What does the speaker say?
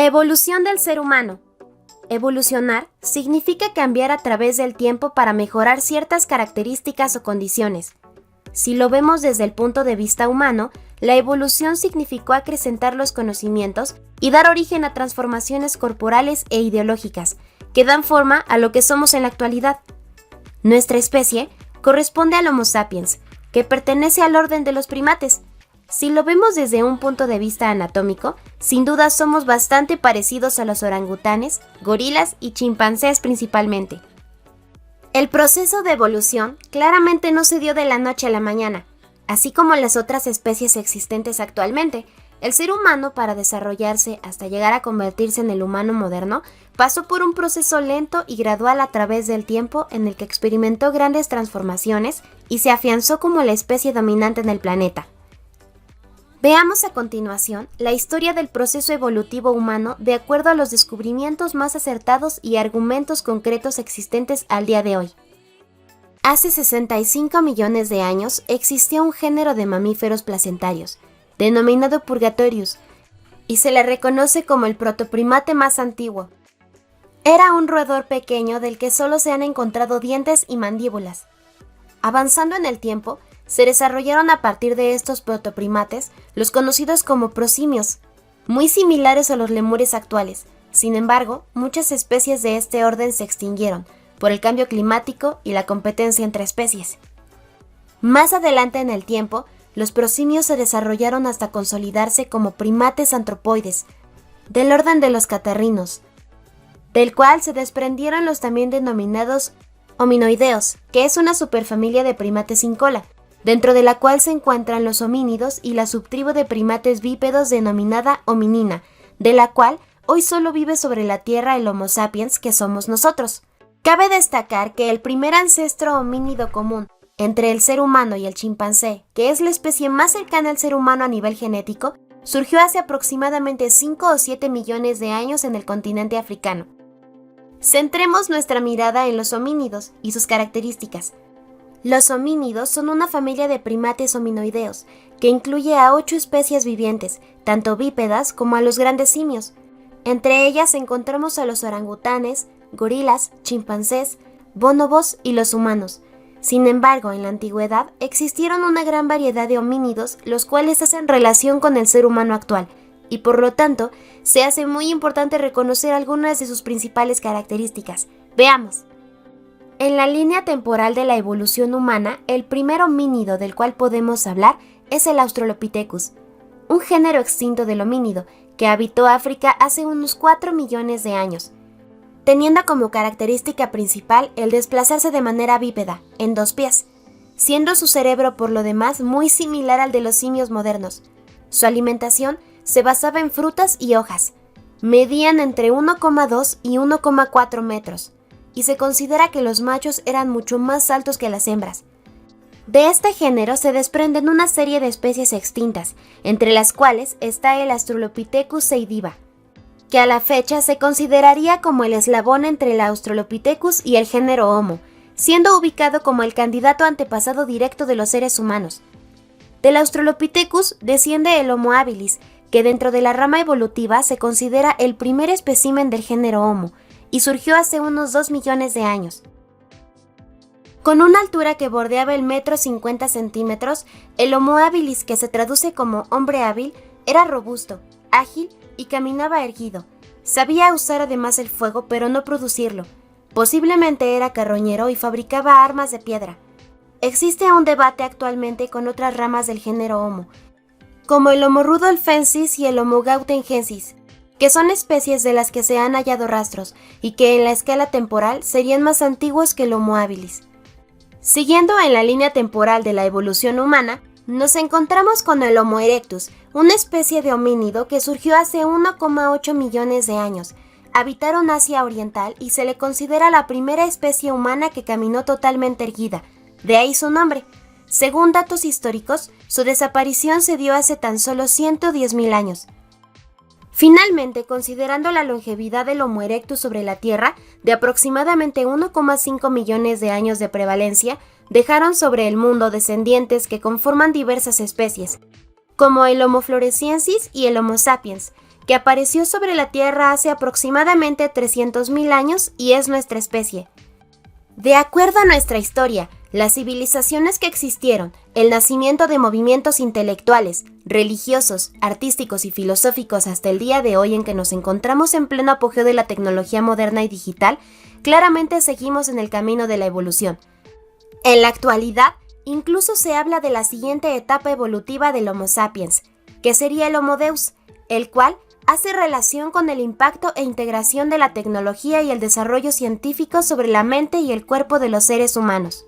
Evolución del ser humano. Evolucionar significa cambiar a través del tiempo para mejorar ciertas características o condiciones. Si lo vemos desde el punto de vista humano, la evolución significó acrecentar los conocimientos y dar origen a transformaciones corporales e ideológicas que dan forma a lo que somos en la actualidad. Nuestra especie corresponde al Homo sapiens, que pertenece al orden de los primates. Si lo vemos desde un punto de vista anatómico, sin duda somos bastante parecidos a los orangutanes, gorilas y chimpancés principalmente. El proceso de evolución claramente no se dio de la noche a la mañana. Así como las otras especies existentes actualmente, el ser humano, para desarrollarse hasta llegar a convertirse en el humano moderno, pasó por un proceso lento y gradual a través del tiempo en el que experimentó grandes transformaciones y se afianzó como la especie dominante en el planeta. Veamos a continuación la historia del proceso evolutivo humano de acuerdo a los descubrimientos más acertados y argumentos concretos existentes al día de hoy. Hace 65 millones de años existió un género de mamíferos placentarios, denominado Purgatorius, y se le reconoce como el protoprimate más antiguo. Era un roedor pequeño del que solo se han encontrado dientes y mandíbulas. Avanzando en el tiempo, se desarrollaron a partir de estos protoprimates los conocidos como prosimios, muy similares a los lemures actuales. Sin embargo, muchas especies de este orden se extinguieron por el cambio climático y la competencia entre especies. Más adelante en el tiempo, los prosimios se desarrollaron hasta consolidarse como primates antropoides, del orden de los catarrinos, del cual se desprendieron los también denominados hominoideos, que es una superfamilia de primates sin cola, dentro de la cual se encuentran los homínidos y la subtribu de primates bípedos denominada hominina, de la cual hoy solo vive sobre la Tierra el Homo sapiens, que somos nosotros. Cabe destacar que el primer ancestro homínido común entre el ser humano y el chimpancé, que es la especie más cercana al ser humano a nivel genético, surgió hace aproximadamente 5 o 7 millones de años en el continente africano. Centremos nuestra mirada en los homínidos y sus características. Los homínidos son una familia de primates hominoideos que incluye a 8 especies vivientes, tanto bípedas como a los grandes simios. Entre ellas encontramos a los orangutanes, gorilas, chimpancés, bonobos y los humanos. Sin embargo, en la antigüedad existieron una gran variedad de homínidos, los cuales hacen relación con el ser humano actual, y por lo tanto, se hace muy importante reconocer algunas de sus principales características. Veamos. En la línea temporal de la evolución humana, el primer homínido del cual podemos hablar es el Australopithecus, un género extinto del homínido que habitó África hace unos 4 millones de años, teniendo como característica principal el desplazarse de manera bípeda, en 2 pies, siendo su cerebro por lo demás muy similar al de los simios modernos. Su alimentación se basaba en frutas y hojas, medían entre 1,2 y 1,4 metros, y se considera que los machos eran mucho más altos que las hembras. De este género se desprenden una serie de especies extintas, entre las cuales está el Australopithecus seidiva, que a la fecha se consideraría como el eslabón entre el Australopithecus y el género Homo, siendo ubicado como el candidato antepasado directo de los seres humanos. Del Australopithecus desciende el Homo habilis, que dentro de la rama evolutiva se considera el primer espécimen del género Homo, y surgió hace unos 2 millones de años. Con una altura que bordeaba el 1,50 m, el Homo habilis, que se traduce como hombre hábil, era robusto, ágil y caminaba erguido. Sabía usar además el fuego, pero no producirlo. Posiblemente era carroñero y fabricaba armas de piedra. Existe un debate actualmente con otras ramas del género Homo, como el Homo rudolfensis y el Homo gautengensis, que son especies de las que se han hallado rastros y que en la escala temporal serían más antiguos que el Homo habilis. Siguiendo en la línea temporal de la evolución humana, nos encontramos con el Homo erectus, una especie de homínido que surgió hace 1,8 millones de años. Habitaron Asia Oriental y se le considera la primera especie humana que caminó totalmente erguida, de ahí su nombre. Según datos históricos, su desaparición se dio hace tan solo 110.000 años. Finalmente, considerando la longevidad del Homo erectus sobre la Tierra, de aproximadamente 1,5 millones de años de prevalencia, dejaron sobre el mundo descendientes que conforman diversas especies, como el Homo floresiensis y el Homo sapiens, que apareció sobre la Tierra hace aproximadamente 300.000 años y es nuestra especie. De acuerdo a nuestra historia, las civilizaciones que existieron, el nacimiento de movimientos intelectuales, religiosos, artísticos y filosóficos hasta el día de hoy en que nos encontramos en pleno apogeo de la tecnología moderna y digital, claramente seguimos en el camino de la evolución. En la actualidad, incluso se habla de la siguiente etapa evolutiva del Homo sapiens, que sería el Homo Deus, el cual hace relación con el impacto e integración de la tecnología y el desarrollo científico sobre la mente y el cuerpo de los seres humanos.